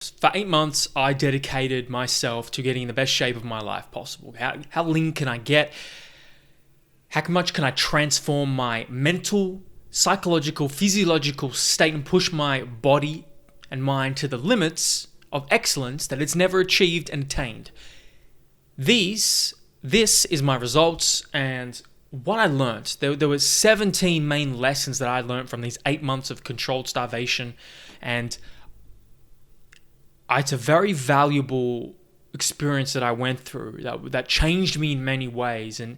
For 8 months, I dedicated myself to getting the best shape of my life possible. How lean can I get? How much can I transform my mental, psychological, physiological state and push my body and mind to the limits of excellence that it's never achieved and attained? This is my results and what I learned. There were 17 main lessons that I learned from these 8 months of controlled starvation, and it's a very valuable experience that I went through that changed me in many ways. And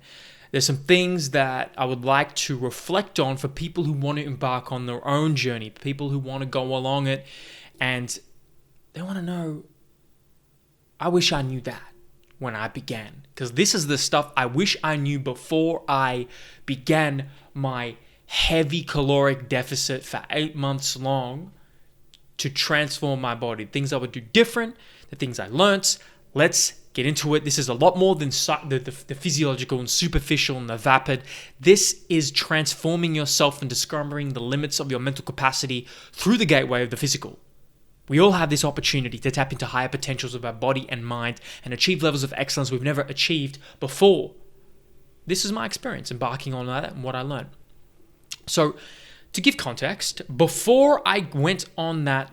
there's some things that I would like to reflect on for people who want to embark on their own journey, people who want to go along it, and they want to know, I wish I knew that when I began. Because this is the stuff I wish I knew before I began my heavy caloric deficit for 8 months long to transform my body. Things I would do different, the things I learnt. Let's get into it. This is a lot more than the physiological and superficial and the vapid. This is transforming yourself and discovering the limits of your mental capacity through the gateway of the physical. We all have this opportunity to tap into higher potentials of our body and mind and achieve levels of excellence we've never achieved before. This is my experience embarking on that and what I learned. So, to give context, before I went on that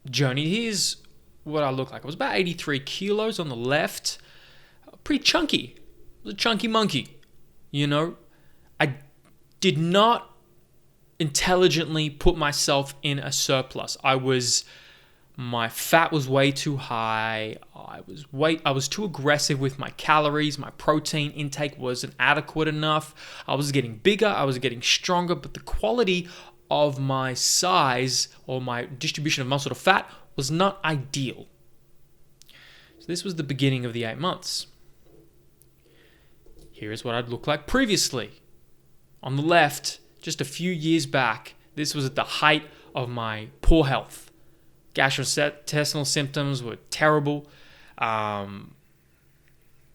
journey, here's what I looked like. I was about 83 kilos on the left, pretty chunky. I was a chunky monkey, I did not intelligently put myself in a surplus. My fat was way too high. I was too aggressive with my calories. My protein intake wasn't adequate enough. I was getting bigger. I was getting stronger, but the quality of my size or my distribution of muscle to fat was not ideal. So this was the beginning of the 8 months. Here's what I'd look like previously. On the left, just a few years back, this was at the height of my poor health. Gastrointestinal symptoms were terrible.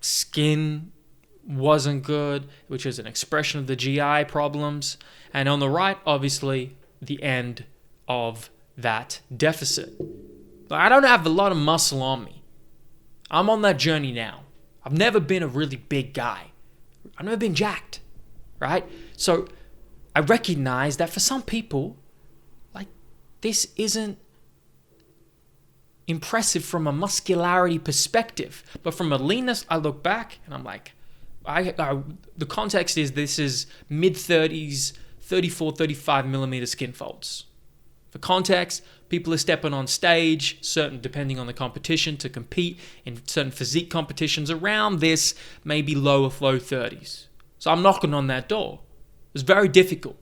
Skin wasn't good, which is an expression of the GI problems. And on the right, obviously, the end of that deficit. But I don't have a lot of muscle on me. I'm on that journey now. I've never been a really big guy. I've never been jacked, right? So I recognize that for some people, this isn't impressive from a muscularity perspective, but from a leanness, I look back and I'm like, the context is this is mid-30s, 34, 35 millimeter skin folds. For context, people are stepping on stage, depending on the competition, to compete in certain physique competitions around this, maybe low 30s. So I'm knocking on that door. It's very difficult.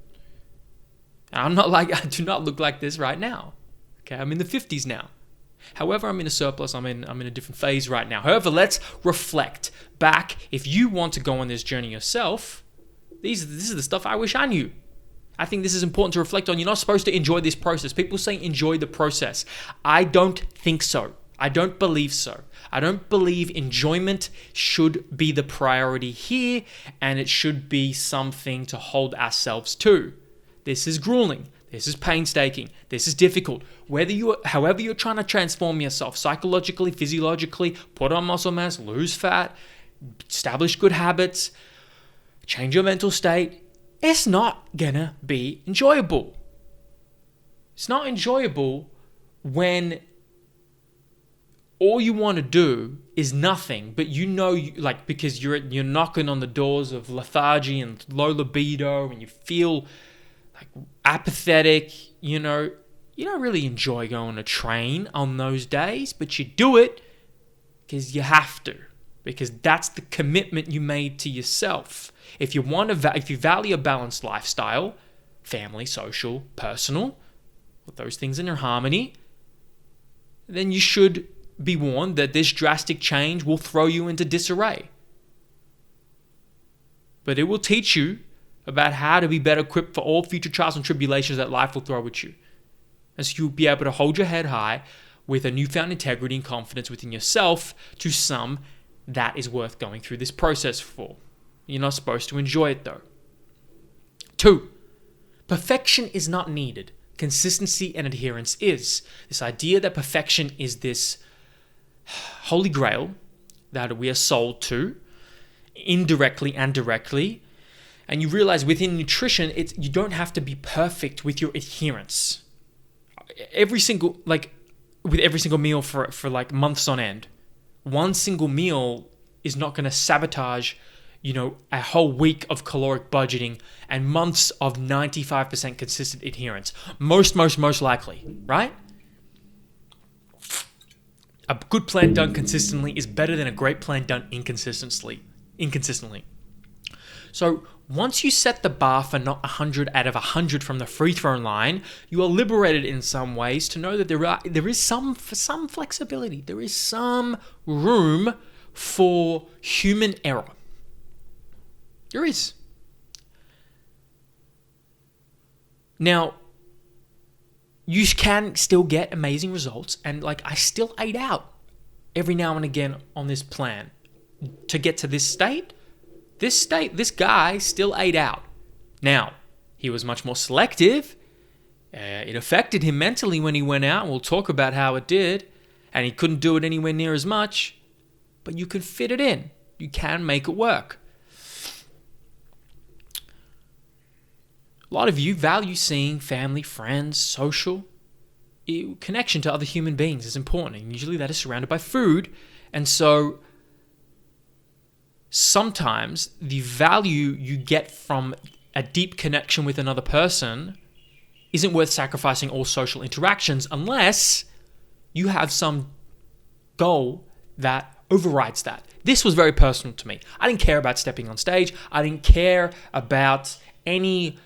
And I do not look like this right now. Okay, I'm in the 50s now. However, I'm in a surplus. I'm in a different phase right now. However, let's reflect back. If you want to go on this journey yourself, this is the stuff I wish I knew. I think this is important to reflect on. You're not supposed to enjoy this process. People say enjoy the process. I don't think so. I don't believe so. I don't believe enjoyment should be the priority here, and it should be something to hold ourselves to. This is grueling. This is painstaking. This is difficult. However you're trying to transform yourself psychologically, physiologically, put on muscle mass, lose fat, establish good habits, change your mental state, it's not gonna be enjoyable. It's not enjoyable when all you want to do is nothing, but because you're knocking on the doors of lethargy and low libido, and you feel apathetic, you don't really enjoy going to train on those days, but you do it because you have to, because that's the commitment you made to yourself. If you value a balanced lifestyle, family, social, personal, with those things in harmony, then you should be warned that this drastic change will throw you into disarray. But it will teach you about how to be better equipped for all future trials and tribulations that life will throw at you. And so you'll be able to hold your head high with a newfound integrity and confidence within yourself to some that is worth going through this process for. You're not supposed to enjoy it though. 2, perfection is not needed. consistency and adherence is. This idea that perfection is this holy grail that we are sold to, indirectly and directly. And you realize within nutrition, you don't have to be perfect with your adherence. With every single meal for like months on end, one single meal is not going to sabotage, a whole week of caloric budgeting and months of 95% consistent adherence. Most likely, right? A good plan done consistently is better than a great plan done inconsistently. So once you set the bar for not 100 out of 100 from the free throw line, you are liberated in some ways to know that there is some flexibility. There is some room for human error. There is. Now, you can still get amazing results, and I still ate out every now and again on this plan to get to this state. This guy still ate out. Now, he was much more selective. It affected him mentally when he went out, and we'll talk about how it did, and he couldn't do it anywhere near as much, but you can fit it in. You can make it work. A lot of you value seeing family, friends, social. Connection to other human beings is important, and usually that is surrounded by food. And so sometimes the value you get from a deep connection with another person isn't worth sacrificing all social interactions unless you have some goal that overrides that. This was very personal to me. I didn't care about stepping on stage. I didn't care about any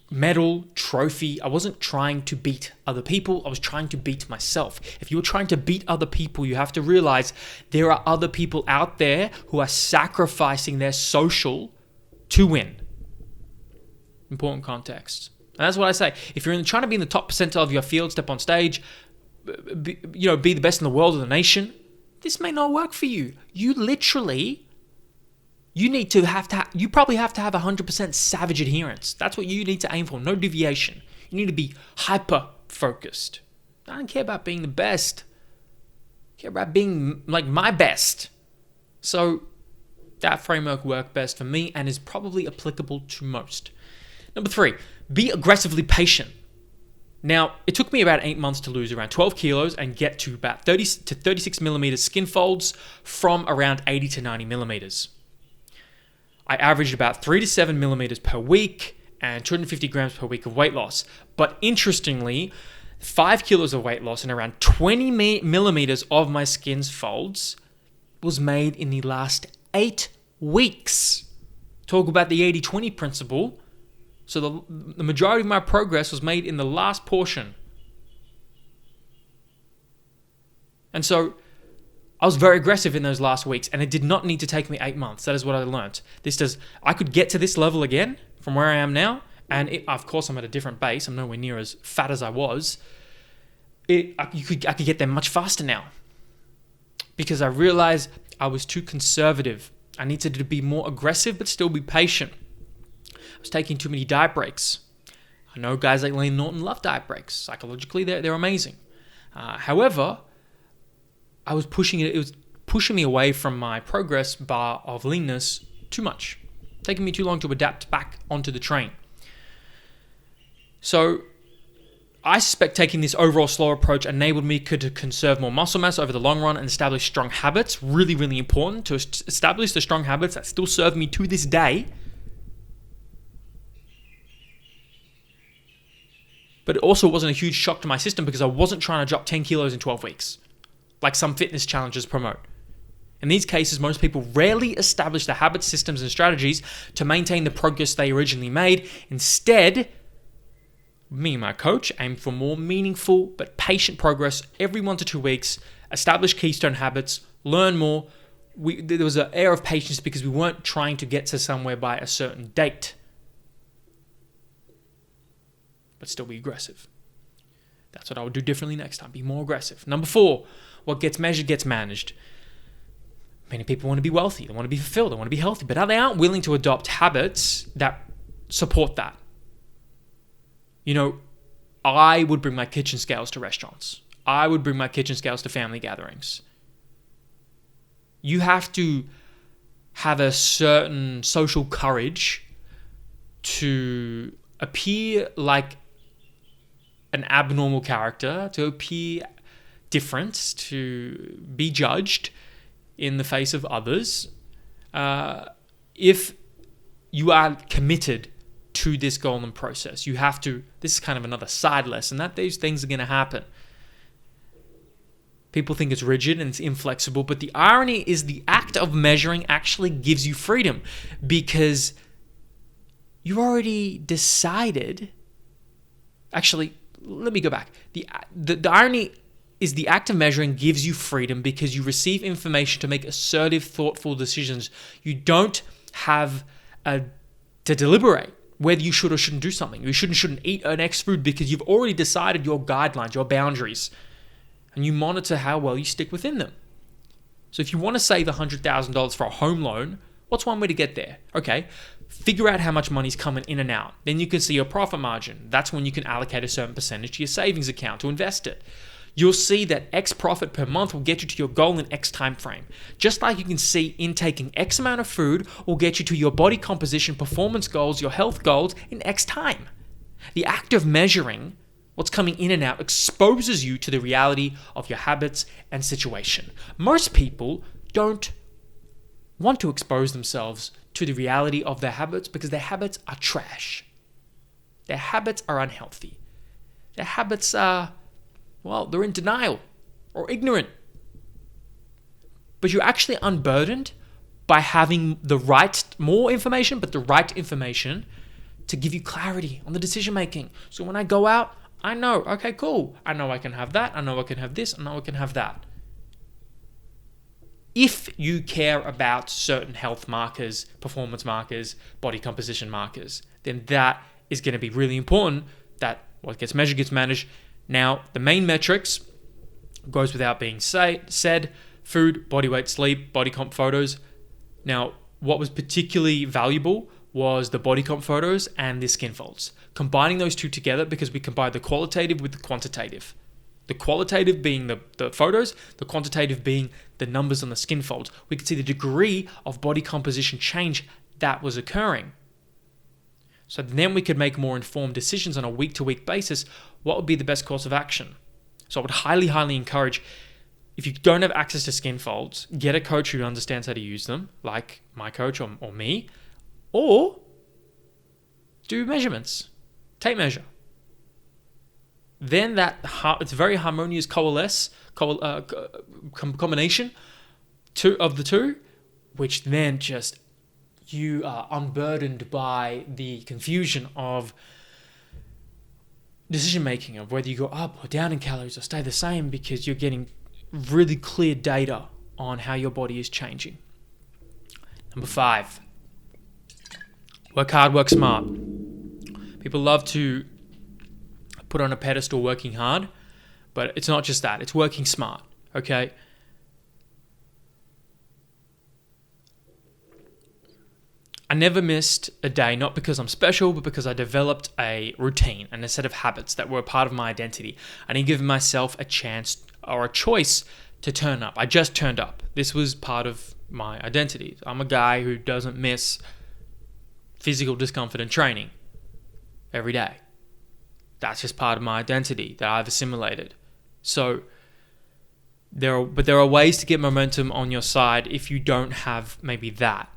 medal, trophy. I wasn't trying to beat other people. I was trying to beat myself. If you were trying to beat other people, you have to realize there are other people out there who are sacrificing their social to win. Important context. And that's what I say. If you're trying to be in the top percentile of your field, step on stage, be the best in the world or the nation, this may not work for you. You probably have to have 100% savage adherence. That's what you need to aim for. No deviation. You need to be hyper focused. I don't care about being the best. I care about being my best. So that framework worked best for me and is probably applicable to most. Number 3, be aggressively patient. Now, it took me about 8 months to lose around 12 kilos and get to about 30 to 36 millimeters skin folds from around 80 to 90 millimeters. I averaged about 3 to 7 millimeters per week and 250 grams per week of weight loss. But interestingly, 5 kilos of weight loss and around 20 millimeters of my skin's folds was made in the last 8 weeks. Talk about the 80-20 principle. So the majority of my progress was made in the last portion. And so I was very aggressive in those last weeks, and it did not need to take me 8 months. That is what I learned. I could get to this level again from where I am now, and of course I'm at a different base. I'm nowhere near as fat as I was. I could get there much faster now because I realized I was too conservative. I needed to be more aggressive, but still be patient. I was taking too many diet breaks. I know guys like Layne Norton love diet breaks. Psychologically, they're amazing. However, it was pushing me away from my progress bar of leanness too much, taking me too long to adapt back onto the train. So I suspect taking this overall slow approach enabled me to conserve more muscle mass over the long run and establish strong habits. Really, really important to establish the strong habits that still serve me to this day. But it also wasn't a huge shock to my system because I wasn't trying to drop 10 kilos in 12 weeks, like some fitness challenges promote. In these cases, most people rarely establish the habits, systems, and strategies to maintain the progress they originally made. Instead, me and my coach aim for more meaningful but patient progress every 1 to 2 weeks, establish keystone habits, learn more. There was an air of patience because we weren't trying to get to somewhere by a certain date, but still be aggressive. That's what I would do differently next time. Be more aggressive. Number 4, what gets measured gets managed. Many people want to be wealthy. They want to be fulfilled. They want to be healthy, but they aren't willing to adopt habits that support that. I would bring my kitchen scales to restaurants. I would bring my kitchen scales to family gatherings. You have to have a certain social courage to appear like an abnormal character, to appear different, to be judged in the face of others, if you are committed to this goal and process. You have to, this is kind of another side lesson, that these things are going to happen. People think it's rigid and it's inflexible, but the irony is the act of measuring actually gives you freedom, because you already decided. Actually, let me go back. The irony is the act of measuring gives you freedom because you receive information to make assertive, thoughtful decisions. You don't have to deliberate whether you should or shouldn't do something. You shouldn't eat an X food because you've already decided your guidelines, your boundaries, and you monitor how well you stick within them. So if you want to save $100,000 for a home loan, what's one way to get there? Okay, figure out how much money's coming in and out. Then you can see your profit margin. That's when you can allocate a certain percentage to your savings account to invest it. You'll see that X profit per month will get you to your goal in X time frame. Just like you can see intaking X amount of food will get you to your body composition, performance goals, your health goals in X time. The act of measuring what's coming in and out exposes you to the reality of your habits and situation. Most people don't want to expose themselves to the reality of their habits because their habits are trash. Their habits are unhealthy. Their habits are, well, they're in denial or ignorant. But you're actually unburdened by having the right, more information, but the right information to give you clarity on the decision making. So when I go out, I know, okay, cool. I know I can have that. I know I can have this. I know I can have that. If you care about certain health markers, performance markers, body composition markers, then that is going to be really important, that what gets measured gets managed. Now, the main metrics goes without being said: food, body weight, sleep, body comp photos. Now, what was particularly valuable was the body comp photos and the skin folds. Combining those two together, because we combine the qualitative with the quantitative. The qualitative being the photos, the quantitative being the numbers on the skin folds. We could see the degree of body composition change that was occurring. So then we could make more informed decisions on a week-to-week basis. What would be the best course of action? So I would highly, highly encourage, if you don't have access to skin folds, get a coach who understands how to use them, like my coach or me, or do measurements. Tape measure. Then it's a very harmonious combination of the two, which then just you are unburdened by the confusion of decision making, of whether you go up or down in calories or stay the same, because you're getting really clear data on how your body is changing. Number 5, work hard, work smart. People love to put on a pedestal working hard, but it's not just that, it's working smart, okay? I never missed a day, not because I'm special, but because I developed a routine and a set of habits that were a part of my identity. I didn't give myself a chance or a choice to turn up. I just turned up. This was part of my identity. I'm a guy who doesn't miss physical discomfort and training every day. That's just part of my identity that I've assimilated. So there are ways to get momentum on your side if you don't have maybe that,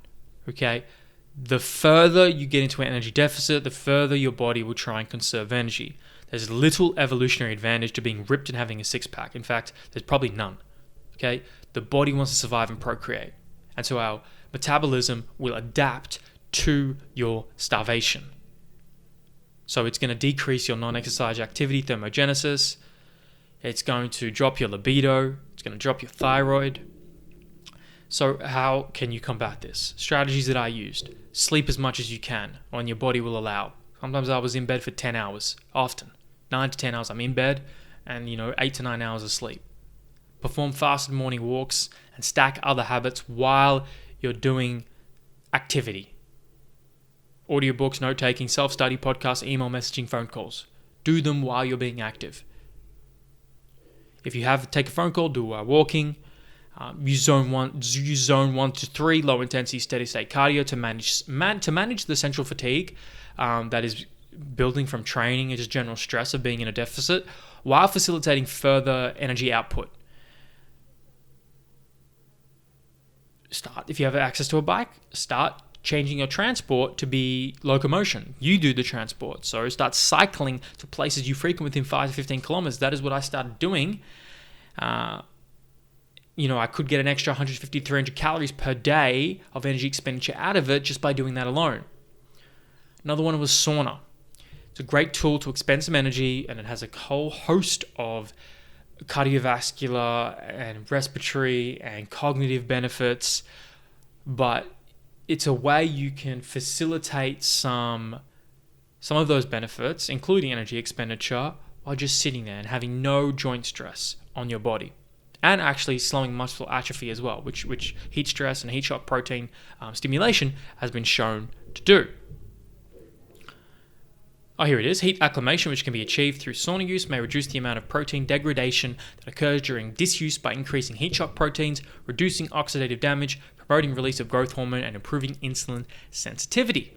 okay? The further you get into an energy deficit, the further your body will try and conserve energy. There's little evolutionary advantage to being ripped and having a six-pack. In fact, there's probably none, okay? The body wants to survive and procreate. And so our metabolism will adapt to your starvation. So it's going to decrease your non-exercise activity thermogenesis. It's going to drop your libido. It's going to drop your thyroid. So how can you combat this? Strategies that I used. Sleep as much as you can when your body will allow. Sometimes I was in bed for 10 hours, often. 9 to 10 hours I'm in bed and 8 to 9 hours of sleep. Perform fasted morning walks and stack other habits while you're doing activity. Audiobooks, note-taking, self-study, podcasts, email messaging, phone calls. Do them while you're being active. If you have take a phone call, do walking. Use zone 1 to 3 low intensity steady state cardio to manage the central fatigue that is building from training and just general stress of being in a deficit, while facilitating further energy output. If you have access to a bike, start changing your transport to be locomotion. You do the transport. So start cycling to places you frequent within 5 to 15 kilometers. That is what I started doing. I could get an extra 150, 300 calories per day of energy expenditure out of it just by doing that alone. Another one was sauna. It's a great tool to expend some energy, and it has a whole host of cardiovascular and respiratory and cognitive benefits, but it's a way you can facilitate some of those benefits, including energy expenditure, while just sitting there and having no joint stress on your body, and actually slowing muscle atrophy as well, which heat stress and heat shock protein stimulation has been shown to do. Oh, here it is. Heat acclimation, which can be achieved through sauna use, may reduce the amount of protein degradation that occurs during disuse by increasing heat shock proteins, reducing oxidative damage, promoting release of growth hormone, and improving insulin sensitivity.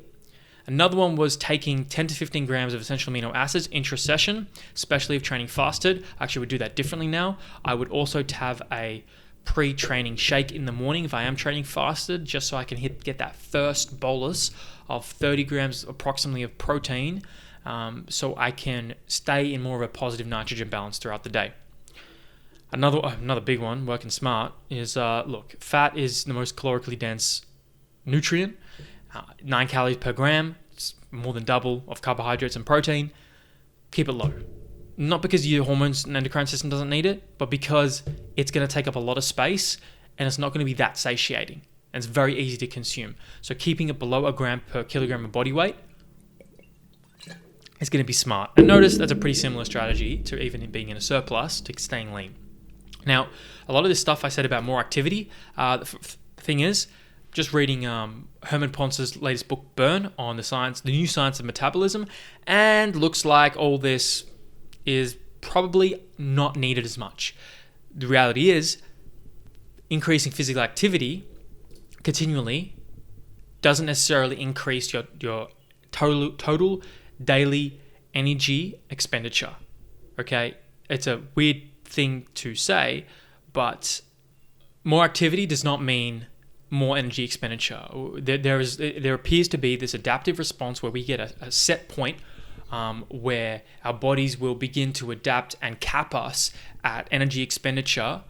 Another one was taking 10 to 15 grams of essential amino acids intra-session, especially if training fasted. I actually would do that differently now. I would also have a pre-training shake in the morning if I am training fasted, just so I can get that first bolus of 30 grams approximately of protein, so I can stay in more of a positive nitrogen balance throughout the day. Another big one, working smart, is fat is the most calorically dense nutrient. 9 calories per gram. It's more than double of carbohydrates and protein. Keep it low. Not because your hormones and endocrine system doesn't need it, but because it's going to take up a lot of space and it's not going to be that satiating. And it's very easy to consume. So keeping it below a gram per kilogram of body weight is going to be smart. And notice that's a pretty similar strategy to even being in a surplus to staying lean. Now, a lot of this stuff I said about more activity, the thing is, just reading Herman Ponce's latest book, Burn, on the new science of metabolism, and looks like all this is probably not needed as much. The reality is, increasing physical activity continually doesn't necessarily increase your total daily energy expenditure. Okay, it's a weird thing to say, but more activity does not mean more energy expenditure. There appears to be this adaptive response where we get a set point where our bodies will begin to adapt and cap us at energy expenditure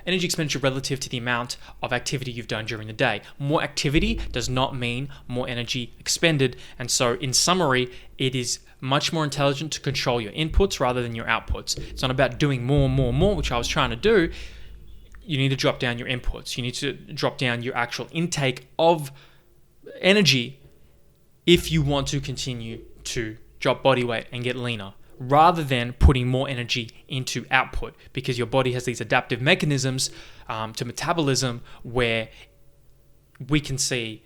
energy expenditure relative to the amount of activity you've done during the day. More activity does not mean more energy expended, and so in summary, it is much more intelligent to control your inputs rather than your outputs. It's not about doing more, which I was trying to do. You need to drop down your inputs. You need to drop down your actual intake of energy if you want to continue to drop body weight and get leaner, rather than putting more energy into output, because your body has these adaptive mechanisms to metabolism where we can see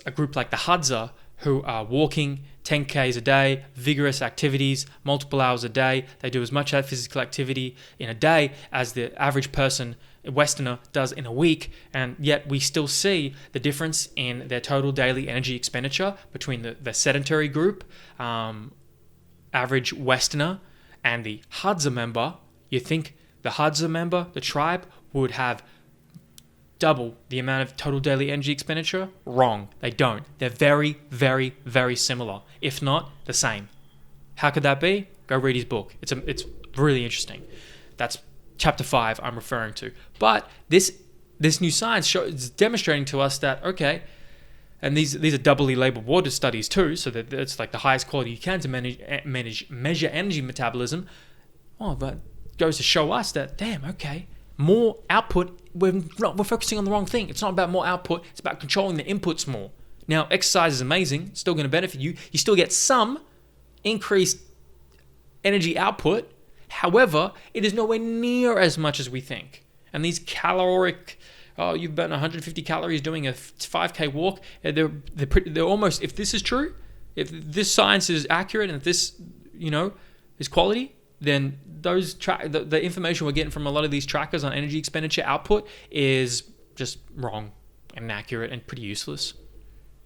a group like the Hadza who are walking 10Ks a day, vigorous activities, multiple hours a day. They do as much physical activity in a day as the average person, Westerner, does in a week, and yet we still see the difference in their total daily energy expenditure between the sedentary group, average Westerner, and the Hadza member. You think the Hadza member, the tribe, would have double the amount of total daily energy expenditure? Wrong. They don't. They're very, very, very similar, if not the same. How could that be? Go read his book. It's really interesting. That's chapter 5 I'm referring to. But this new science is demonstrating to us that, okay, and these are doubly labeled water studies too, so that it's like the highest quality you can to measure energy metabolism. Oh, that goes to show us that, damn, okay, more output, we're focusing on the wrong thing. It's not about more output, it's about controlling the inputs more. Now, exercise is amazing, it's still going to benefit you. You still get some increased energy output. However, it is nowhere near as much as we think. And these caloric, you've burned 150 calories doing a 5K walk, they're almost, if this is true, If this science is accurate and if this, is quality, then the information we're getting from a lot of these trackers on energy expenditure output is just wrong and inaccurate and pretty useless.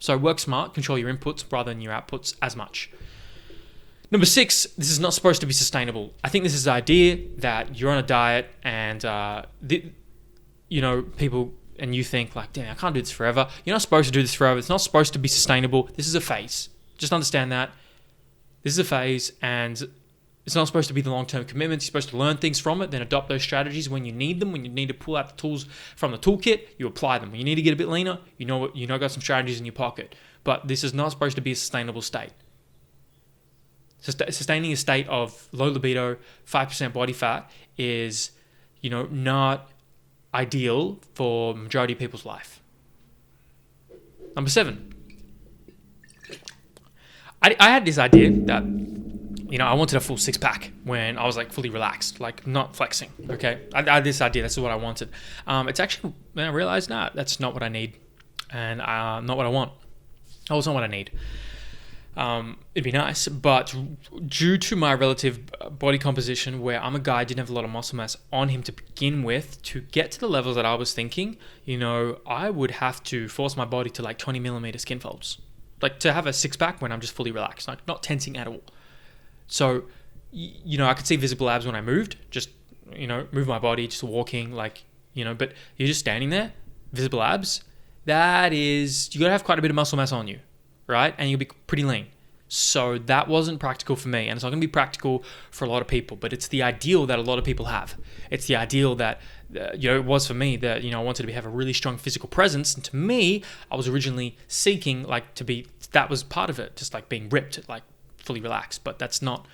So work smart, control your inputs rather than your outputs as much. Number 6, this is not supposed to be sustainable. I think this is the idea that you're on a diet and, people, and you think like, damn, I can't do this forever. You're not supposed to do this forever. It's not supposed to be sustainable. This is a phase. Just understand that. This is a phase and it's not supposed to be the long-term commitment. You're supposed to learn things from it, then adopt those strategies when you need them. When you need to pull out the tools from the toolkit, you apply them. When you need to get a bit leaner, got some strategies in your pocket. But this is not supposed to be a sustainable state. Sustaining a state of low libido, 5% body fat is, not ideal for majority of people's life. Number 7. I had this idea that, I wanted a full 6-pack when I was like fully relaxed, like not flexing. Okay, I had this idea. That's what I wanted. It's actually, I realized, that's not what I need, and not what I want. Oh, it's not what I need. It'd be nice, but due to my relative body composition, where I'm a guy, I didn't have a lot of muscle mass on him to begin with, to get to the levels that I was thinking, I would have to force my body to like 20 millimeter skin folds, like to have a 6-pack when I'm just fully relaxed, like not tensing at all. So, I could see visible abs when I moved, just, move my body, just walking, like, but you're just standing there, visible abs, that is, you gotta have quite a bit of muscle mass on you, right? And you'll be pretty lean. So that wasn't practical for me, and it's not gonna be practical for a lot of people, but it's the ideal that a lot of people have. It's the ideal that, it was for me that, I wanted to have a really strong physical presence, and to me, I was originally seeking, like, that was part of it, just like being ripped, like, fully relaxed, but that's not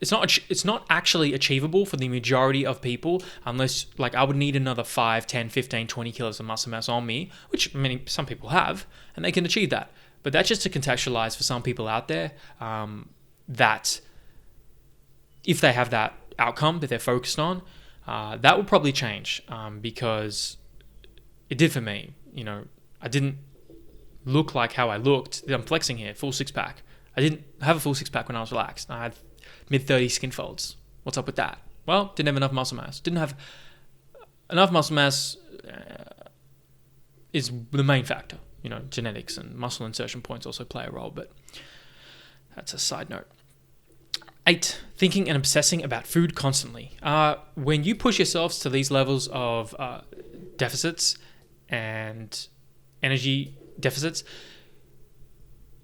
it's not actually achievable for the majority of people unless, like, I would need another 5, 10, 15, 20 kilos of muscle mass on me, which some people have, and they can achieve that. But that's just to contextualize for some people out there, that if they have that outcome that they're focused on, that will probably change, because it did for me. I didn't look like how I looked. I'm flexing here, full 6-pack. I didn't have a full 6-pack when I was relaxed. I had mid-30 skin folds. What's up with that? Well, didn't have enough muscle mass. Didn't have enough muscle mass is the main factor. Genetics and muscle insertion points also play a role, but that's a side note. 8, thinking and obsessing about food constantly. When you push yourselves to these levels of deficits and energy deficits,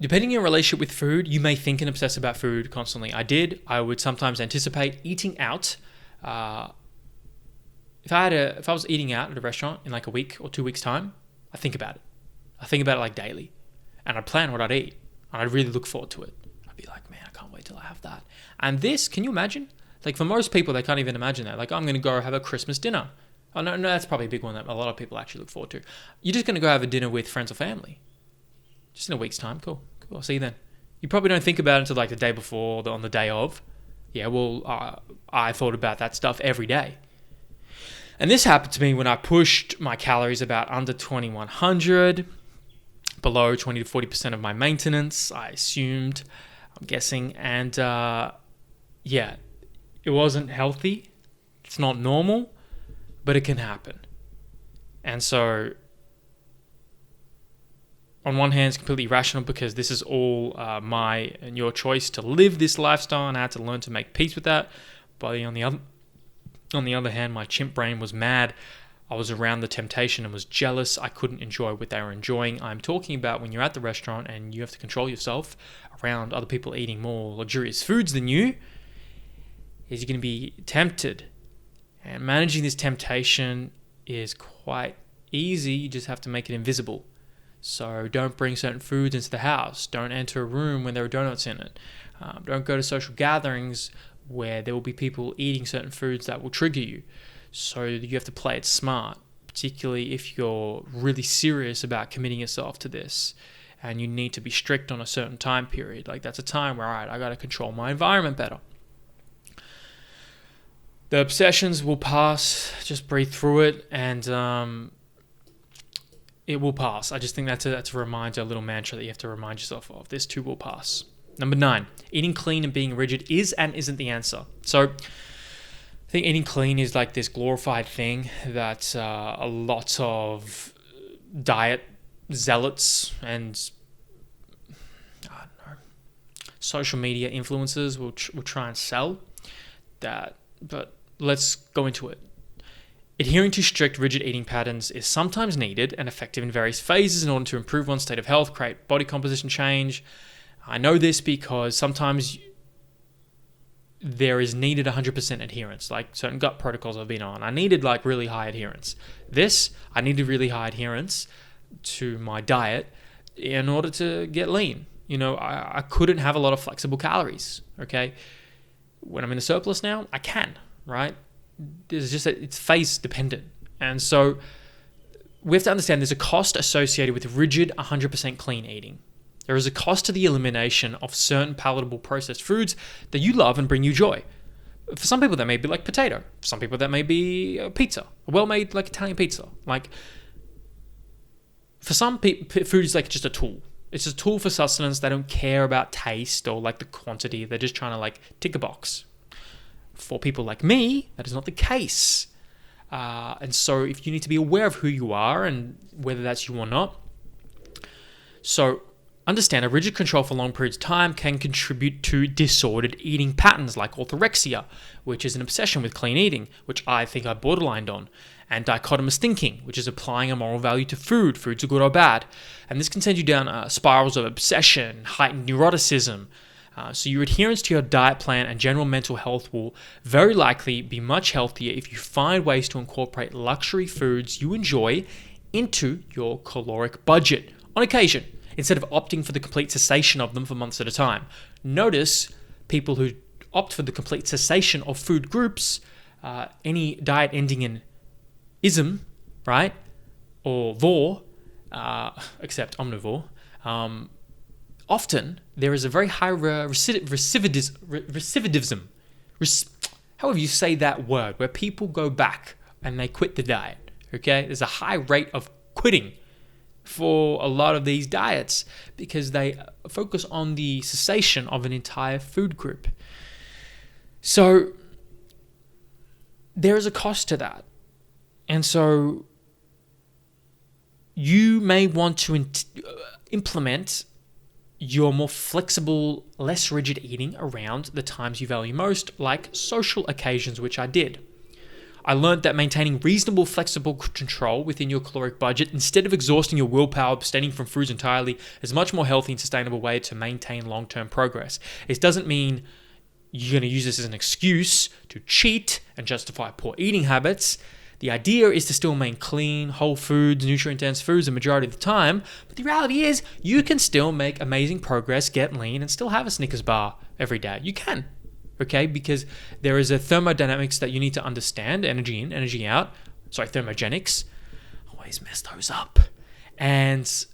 depending on your relationship with food, you may think and obsess about food constantly. I would sometimes anticipate eating out. If I was eating out at a restaurant in like a week or 2 weeks' time, I think about it. I think about it like daily, and I'd plan what I'd eat, and I'd really look forward to it. I'd be like, man, I can't wait till I have that. And this, can you imagine? Like, for most people, they can't even imagine that. Like, I'm going to go have a Christmas dinner. Oh, no, that's probably a big one that a lot of people actually look forward to. You're just going to go have a dinner with friends or family. Just in a week's time. Cool. I'll see you then. You probably don't think about it until like the day before or on the day of. Yeah, well, I thought about that stuff every day. And this happened to me when I pushed my calories about under 2100, below 20 to 40% of my maintenance, I assumed, I'm guessing. And it wasn't healthy. It's not normal, but it can happen. And so, on one hand, it's completely irrational because this is all my and your choice to live this lifestyle, and I had to learn to make peace with that. But on the other hand, my chimp brain was mad. I was around the temptation and was jealous. I couldn't enjoy what they were enjoying. I'm talking about when you're at the restaurant and you have to control yourself around other people eating more luxurious foods than you, is you're going to be tempted. And managing this temptation is quite easy. You just have to make it invisible. So don't bring certain foods into the house. Don't enter a room when there are donuts in it. Don't go to social gatherings where there will be people eating certain foods that will trigger you. So you have to play it smart, particularly if you're really serious about committing yourself to this and you need to be strict on a certain time period. Like, that's a time where, all right, I got to control my environment better. The obsessions will pass. Just breathe through it. And It will pass. I just think that's a reminder, a little mantra that you have to remind yourself of. This too will pass. Number 9, eating clean and being rigid is and isn't the answer. So I think eating clean is like this glorified thing that a lot of diet zealots and I don't know, social media influencers will try and sell that. But let's go into it. Adhering to strict, rigid eating patterns is sometimes needed and effective in various phases in order to improve one's state of health, create body composition change. I know this because sometimes there is needed 100% adherence, like certain gut protocols I've been on. I needed like really high adherence. I needed really high adherence to my diet in order to get lean. I couldn't have a lot of flexible calories, okay? When I'm in a surplus now, I can, right? It's phase dependent. And so we have to understand there's a cost associated with rigid 100% clean eating. There is a cost to the elimination of certain palatable processed foods that you love and bring you joy. For some people, that may be like potato. For some people, that may be pizza, a well-made like Italian pizza. Like for some people, food is like just a tool. It's a tool for sustenance. They don't care about taste or like the quantity. They're just trying to like tick a box. For people like me, that is not the case. And so if you need to be aware of who you are and whether that's you or not. So understand a rigid control for long periods of time can contribute to disordered eating patterns like orthorexia, which is an obsession with clean eating, which I think I borderlined on, and dichotomous thinking, which is applying a moral value to food. Foods are good or bad. And this can send you down spirals of obsession, heightened neuroticism. So your adherence to your diet plan and general mental health will very likely be much healthier if you find ways to incorporate luxury foods you enjoy into your caloric budget on occasion, instead of opting for the complete cessation of them for months at a time. Notice people who opt for the complete cessation of food groups, any diet ending in ism, right, or vor, except omnivore, often there is a very high recidivism, however you say that word, where people go back and they quit the diet, okay? There's a high rate of quitting for a lot of these diets because they focus on the cessation of an entire food group. So there is a cost to that. And so you may want to implement your more flexible, less rigid eating around the times you value most, like social occasions, which I did. I learned that maintaining reasonable, flexible control within your caloric budget instead of exhausting your willpower, abstaining from foods entirely, is a much more healthy and sustainable way to maintain long-term progress. It doesn't mean you're going to use this as an excuse to cheat and justify poor eating habits. The idea is to still remain clean, whole foods, nutrient-dense foods the majority of the time, but the reality is you can still make amazing progress, get lean, and still have a Snickers bar every day. You can. Okay, because there is a thermodynamics that you need to understand, energy in, energy out. Sorry, thermogenics. Always mess those up. And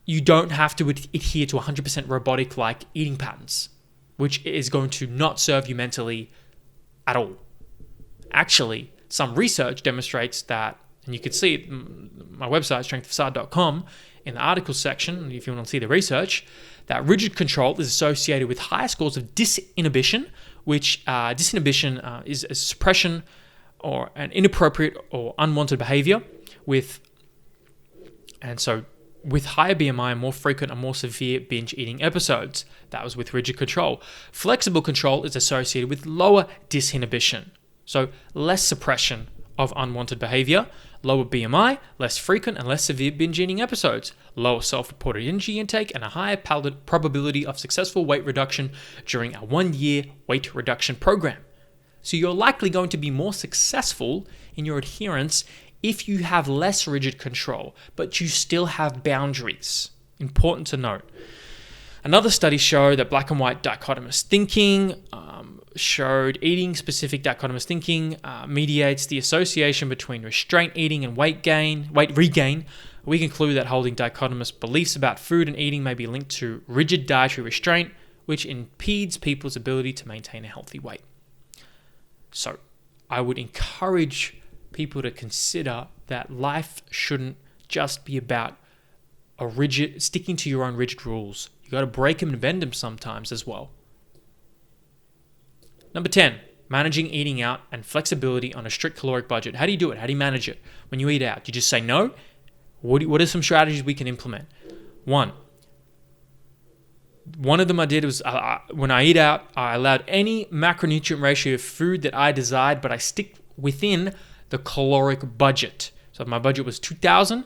you don't have to adhere to 100% robotic-like eating patterns, which is going to not serve you mentally at all. Actually, some research demonstrates that, and you can see it on my website, strengthofsaad.com, in the articles section, if you want to see the research, that rigid control is associated with higher scores of disinhibition, which disinhibition is a suppression or an inappropriate or unwanted behavior with higher BMI, more frequent and more severe binge eating episodes. That was with rigid control. Flexible control is associated with lower disinhibition, so less suppression of unwanted behavior, lower BMI, less frequent and less severe binge eating episodes, lower self-reported energy intake, and a higher probability of successful weight reduction during a 1-year weight reduction program. So you're likely going to be more successful in your adherence if you have less rigid control, but you still have boundaries. Important to note. Another study showed that black and white dichotomous thinking showed eating specific dichotomous thinking mediates the association between restraint eating and weight regain. We conclude that holding dichotomous beliefs about food and eating may be linked to rigid dietary restraint, which impedes people's ability to maintain a healthy weight. So I would encourage people to consider that life shouldn't just be about sticking to your own rigid rules. You got to break them and bend them sometimes as well. Number 10, managing eating out and flexibility on a strict caloric budget. How do you do it? How do you manage it when you eat out? Do you just say no? What are some strategies we can implement? One of them I did was when I eat out, I allowed any macronutrient ratio of food that I desired, but I stick within the caloric budget. So if my budget was 2,000,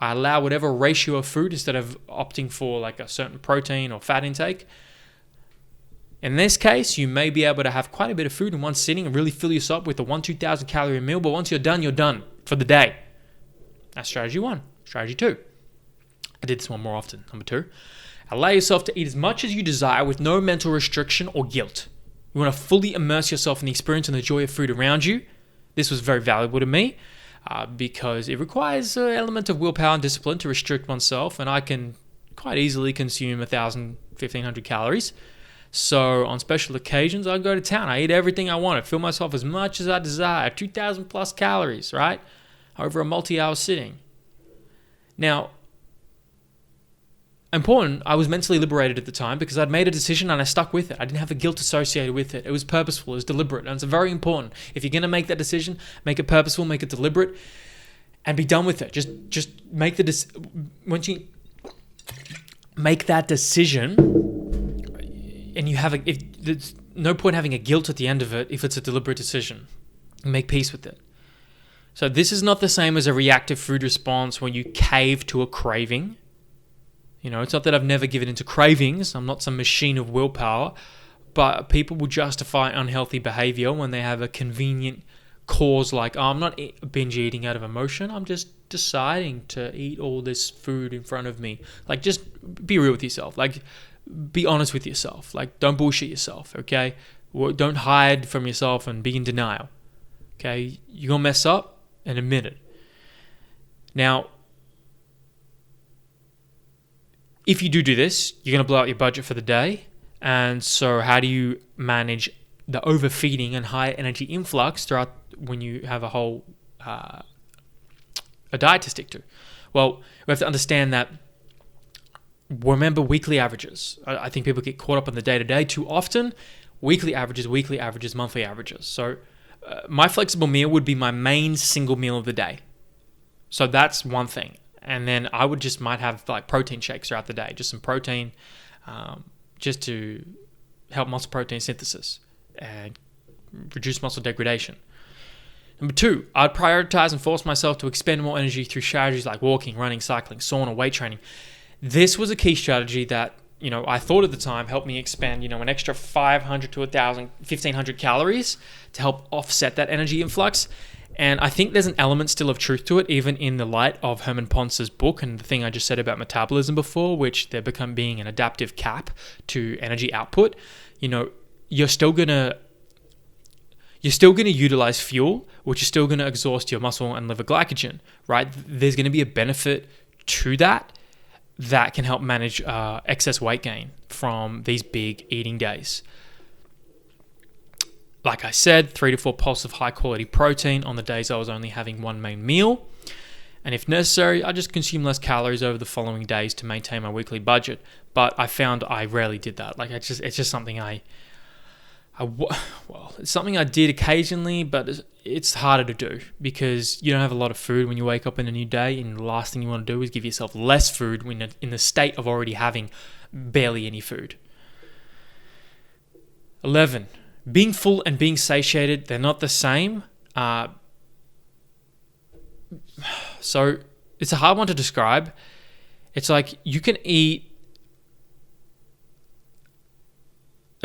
I allow whatever ratio of food instead of opting for like a certain protein or fat intake. In this case, you may be able to have quite a bit of food in one sitting and really fill yourself with a 2,000 calorie meal, but once you're done for the day. That's strategy 1. Strategy 2. I did this one more often. Number 2. Allow yourself to eat as much as you desire with no mental restriction or guilt. You want to fully immerse yourself in the experience and the joy of food around you. This was very valuable to me because it requires an element of willpower and discipline to restrict oneself, and I can quite easily consume 1,000, 1,500 calories. So on special occasions, I go to town. I eat everything I want. I fill myself as much as I desire. 2,000 plus calories, right? Over a multi-hour sitting. Now, important, I was mentally liberated at the time because I'd made a decision and I stuck with it. I didn't have the guilt associated with it. It was purposeful, it was deliberate, and it's very important. If you're going to make that decision, make it purposeful, make it deliberate, and be done with it. Just make once you make that decision, and you have there's no point having a guilt at the end of it if it's a deliberate decision. Make peace with it. So this is not the same as a reactive food response when you cave to a craving. You know, it's not that I've never given into cravings. I'm not some machine of willpower, but people will justify unhealthy behavior when they have a convenient cause like, I'm not binge eating out of emotion. I'm just deciding to eat all this food in front of me. Like, just be real with yourself. Like, be honest with yourself. Like, don't bullshit yourself, okay? Don't hide from yourself and be in denial, okay? You're going to mess up and admit it. Now, if you do this, you're going to blow out your budget for the day. And so how do you manage the overfeeding and high energy influx throughout when you have a diet to stick to? Well, we have to understand that, remember weekly averages. I think people get caught up on the day-to-day too often. Weekly averages, monthly averages. So my flexible meal would be my main single meal of the day. So that's one thing. And then I might have like protein shakes throughout the day, just some protein, just to help muscle protein synthesis and reduce muscle degradation. Number 2, I'd prioritize and force myself to expend more energy through strategies like walking, running, cycling, sauna, weight training. This was a key strategy that, I thought at the time helped me expend, an extra 500 to 1,000, 1,500 calories to help offset that energy influx. And I think there's an element still of truth to it, even in the light of Herman Ponce's book and the thing I just said about metabolism before, which there become being an adaptive cap to energy output. You're still gonna utilize fuel, which is still gonna exhaust your muscle and liver glycogen, right? There's gonna be a benefit to that can help manage excess weight gain from these big eating days. Like I said, 3 to 4 pulses of high quality protein on the days I was only having one main meal. And if necessary, I just consume less calories over the following days to maintain my weekly budget. But I found I rarely did that. Like it's just something it's something I did occasionally, but it's harder to do because you don't have a lot of food when you wake up in a new day, and the last thing you want to do is give yourself less food when you're in the state of already having barely any food. 11. Being full and being satiated, they're not the same. So it's a hard one to describe. It's like you can eat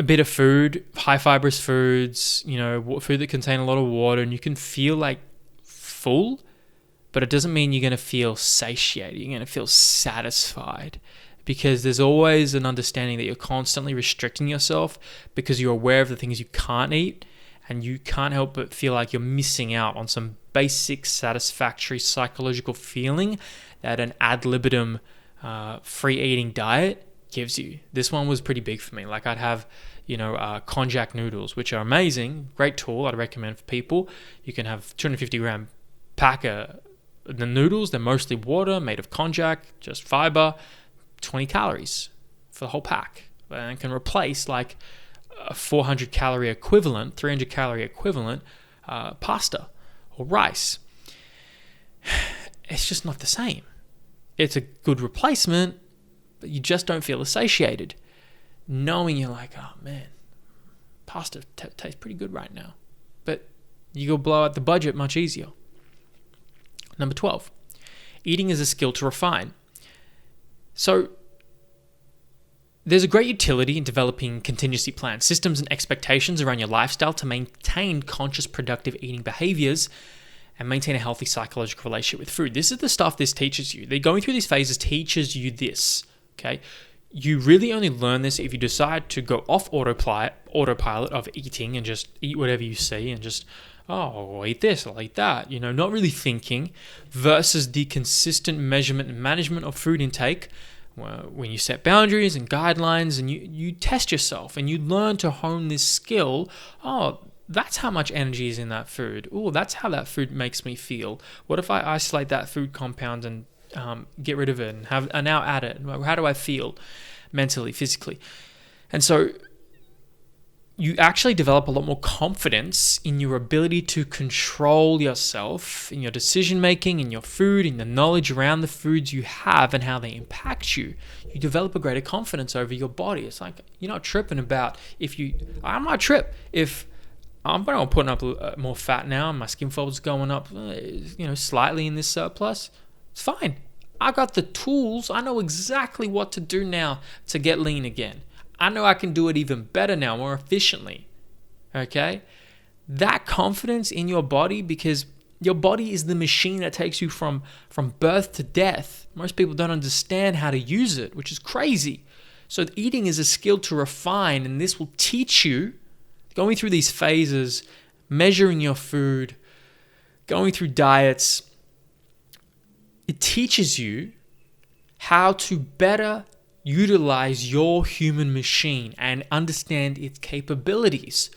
a bit of food, high fibrous foods, food that contain a lot of water, and you can feel like full, but it doesn't mean you're going to feel satiated. You're going to feel satisfied. Because there's always an understanding that you're constantly restricting yourself because you're aware of the things you can't eat, and you can't help but feel like you're missing out on some basic satisfactory psychological feeling that an ad libitum free eating diet gives you. This one was pretty big for me. Like I'd have, konjac noodles, which are amazing, great tool I'd recommend for people. You can have 250 gram pack of The noodles, they're mostly water, made of konjac, just fiber, 20 calories for the whole pack. And can replace like a 400 calorie equivalent, 300 calorie equivalent pasta or rice. It's just not the same. It's a good replacement, but you just don't feel satiated. Knowing you're like, oh man, pasta tastes pretty good right now. But you go blow out the budget much easier. Number 12, eating is a skill to refine. So there's a great utility in developing contingency plans, systems and expectations around your lifestyle to maintain conscious, productive eating behaviors and maintain a healthy psychological relationship with food. This is the stuff this teaches you. They're going through these phases teaches you this, okay? You really only learn this if you decide to go off autopilot of eating and just eat whatever you see and just, oh, I'll eat this, I'll eat that, not really thinking, versus the consistent measurement and management of food intake when you set boundaries and guidelines and you test yourself and you learn to hone this skill. Oh, that's how much energy is in that food. Oh, that's how that food makes me feel. What if I isolate that food compound and get rid of it and now add it? How do I feel mentally, physically? And so you actually develop a lot more confidence in your ability to control yourself in your decision making, in your food, in the knowledge around the foods you have and how they impact you. You develop a greater confidence over your body. It's like you're not tripping about I might trip if I'm putting up more fat now and my skin folds going up, slightly in this surplus. It's fine. I got the tools. I know exactly what to do now to get lean again. I know I can do it even better now, more efficiently. Okay? That confidence in your body, because your body is the machine that takes you from birth to death. Most people don't understand how to use it, which is crazy. So eating is a skill to refine, and this will teach you, going through these phases, measuring your food, going through diets, it teaches you how to better utilize your human machine and understand its capabilities.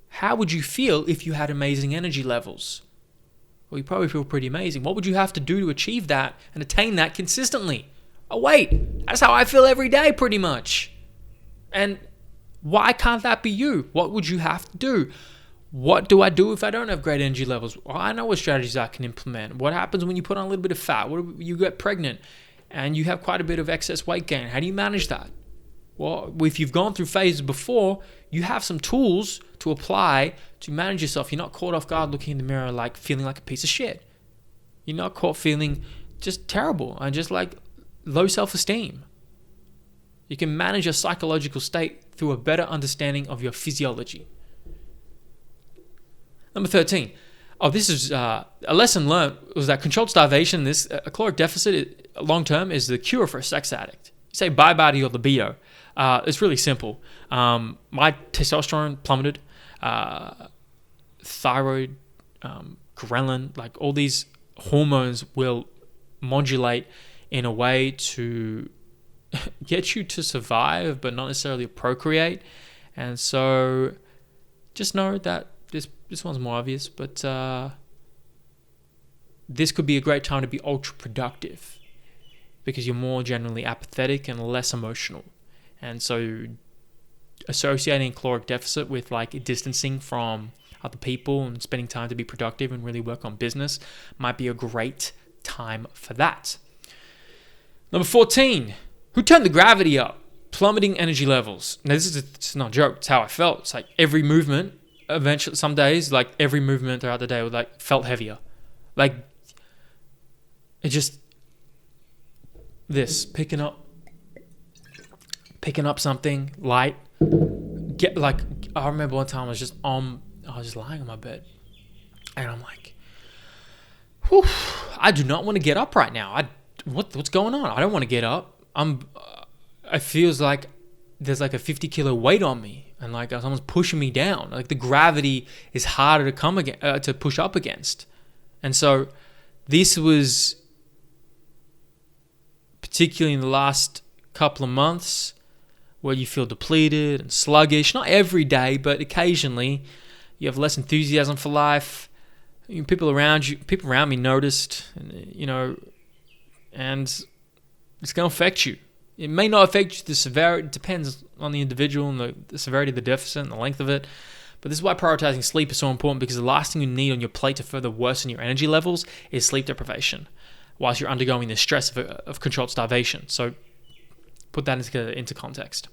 How would you feel if you had amazing energy levels? Well, you probably feel pretty amazing. What would you have to do to achieve that and attain that consistently? Oh, wait, that's how I feel every day pretty much. And why can't that be you? What would you have to do? What do I do if I don't have great energy levels? Well, I know what strategies I can implement. What happens when you put on a little bit of fat? What if you get pregnant and you have quite a bit of excess weight gain? How do you manage that? Well, if you've gone through phases before, you have some tools to apply to manage yourself. You're not caught off guard looking in the mirror like feeling like a piece of shit. You're not caught feeling just terrible and just like low self-esteem. You can manage your psychological state through a better understanding of your physiology. Number 13. This is a lesson learned was that controlled starvation, a caloric deficit long term is the cure for a sex addict. You say bye-bye to your libido. It's really simple. My testosterone plummeted, thyroid, ghrelin, like all these hormones will modulate in a way to get you to survive, but not necessarily procreate. And so just know that this one's more obvious, but this could be a great time to be ultra productive because you're more generally apathetic and less emotional. And so associating caloric deficit with like distancing from other people and spending time to be productive and really work on business might be a great time for that. Number 14, who turned the gravity up? Plummeting energy levels. Now it's not a joke, it's how I felt. It's like every movement, eventually some days, like every movement throughout the day was like felt heavier. Like it just picking up something light. I remember one time I was just lying on my bed and I'm like, whew, I do not want to get up right now. What's going on? I don't want to get up. It feels like there's like a 50 kilo weight on me and like someone's pushing me down. Like the gravity is harder to push up against. And so this was particularly in the last couple of months where you feel depleted and sluggish. Not every day, but occasionally you have less enthusiasm for life. People around me noticed, and it's going to affect you. It may not affect you the severity. It depends on the individual and the severity of the deficit and the length of it. But this is why prioritizing sleep is so important, because the last thing you need on your plate to further worsen your energy levels is sleep deprivation, whilst you're undergoing the stress of controlled starvation. So put that into context.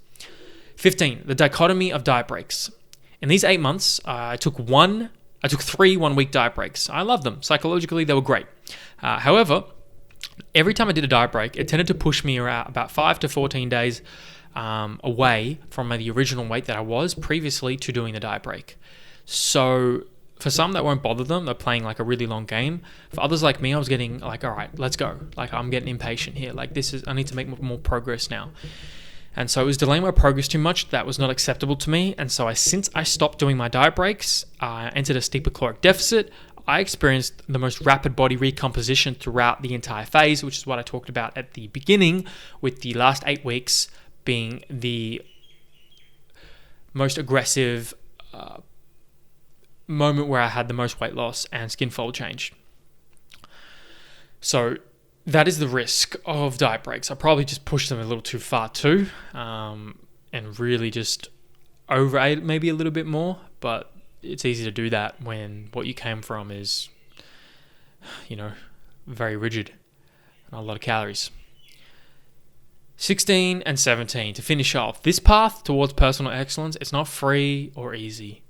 15, the dichotomy of diet breaks. In these 8 months, I took 3 1-week diet breaks. I love them. Psychologically, they were great. However, every time I did a diet break, it tended to push me around about 5 to 14 days away from the original weight that I was previously to doing the diet break. So for some, that won't bother them. They're playing like a really long game. For others like me, I was getting like, all right, let's go. Like, I'm getting impatient here. Like, I need to make more progress now. And so it was delaying my progress too much. That was not acceptable to me. And so since I stopped doing my diet breaks, I entered a steeper caloric deficit. I experienced the most rapid body recomposition throughout the entire phase, which is what I talked about at the beginning, with the last 8 weeks being the most aggressive moment where I had the most weight loss and skin fold change. So that is the risk of diet breaks. I probably just pushed them a little too far too, and really just overate maybe a little bit more, but it's easy to do that when what you came from is, very rigid and a lot of calories. 16 and 17, to finish off. This path towards personal excellence, it's not free or easy.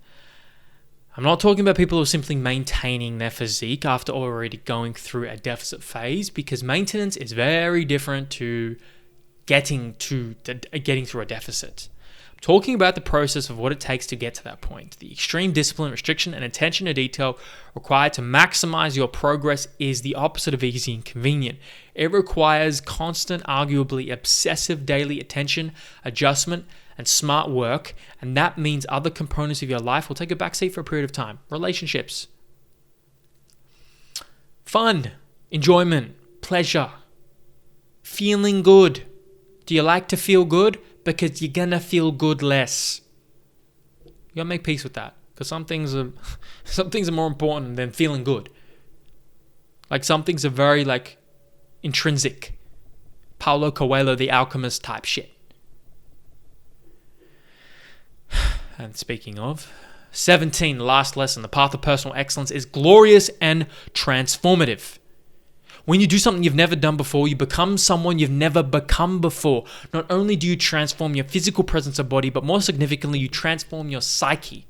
I'm not talking about people who are simply maintaining their physique after already going through a deficit phase, because maintenance is very different to getting through a deficit. I'm talking about the process of what it takes to get to that point. The extreme discipline, restriction, and attention to detail required to maximize your progress is the opposite of easy and convenient. It requires constant, arguably obsessive daily attention, adjustment, and smart work, and that means other components of your life will take a backseat for a period of time. Relationships, fun, enjoyment, pleasure, feeling good. Do you like to feel good? Because you're gonna feel good less. You gotta make peace with that, because some things are more important than feeling good. Like, some things are very intrinsic, Paulo Coelho, the Alchemist type shit. And speaking of, 17, last lesson, the path of personal excellence is glorious and transformative. When you do something you've never done before, you become someone you've never become before. Not only do you transform your physical presence of body, but more significantly, you transform your psyche.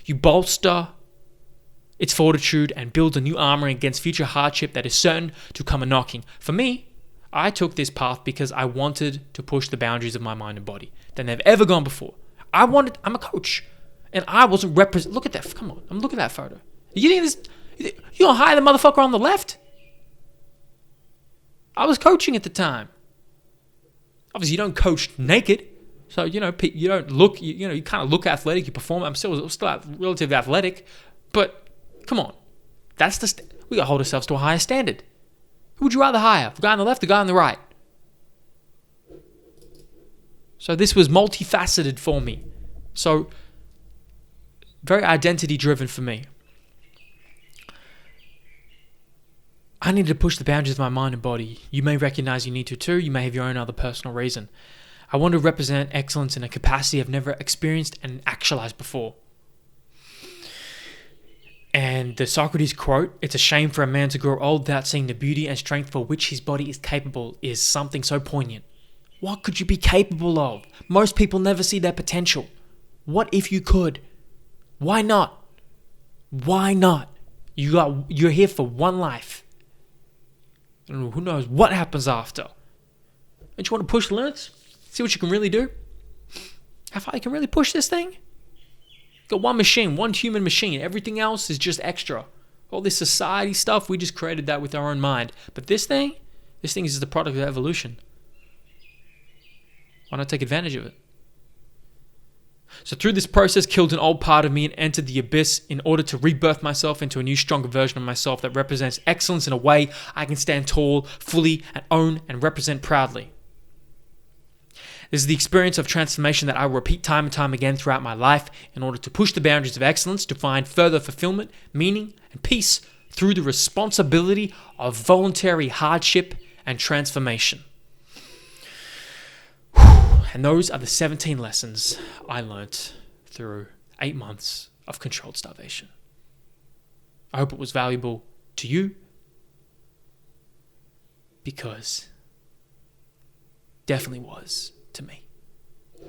You bolster its fortitude and build a new armor against future hardship that is certain to come a-knocking. For me, I took this path because I wanted to push the boundaries of my mind and body than they've ever gone before. I'm a coach, and I wasn't look at that, come on, I'm looking at that photo. You think this, you gonna hire the motherfucker on the left? I was coaching at the time. Obviously, you don't coach naked, so you don't look. You kind of look athletic. You perform. I'm still relatively athletic, but come on, we gotta hold ourselves to a higher standard. Who would you rather hire? The guy on the left, the guy on the right? So this was multifaceted for me. So very identity driven for me. I needed to push the boundaries of my mind and body. You may recognize you need to too. You may have your own other personal reason. I want to represent excellence in a capacity I've never experienced and actualized before. And the Socrates quote, "It's a shame for a man to grow old without seeing the beauty and strength for which his body is capable," is something so poignant. What could you be capable of? Most people never see their potential. What if you could? Why not? Why not? You're here for one life. And who knows what happens after? Don't you want to push the limits? See what you can really do? How far you can really push this thing? Got one machine, one human machine. Everything else is just extra. All this society stuff, we just created that with our own mind. But this thing is just the product of evolution. Why not take advantage of it? So through this process, killed an old part of me and entered the abyss in order to rebirth myself into a new, stronger version of myself that represents excellence in a way I can stand tall, fully, and own and represent proudly. This is the experience of transformation that I will repeat time and time again throughout my life in order to push the boundaries of excellence, to find further fulfillment, meaning, and peace through the responsibility of voluntary hardship and transformation. And those are the 17 lessons I learnt through 8 months of controlled starvation. I hope it was valuable to you, because definitely was to me.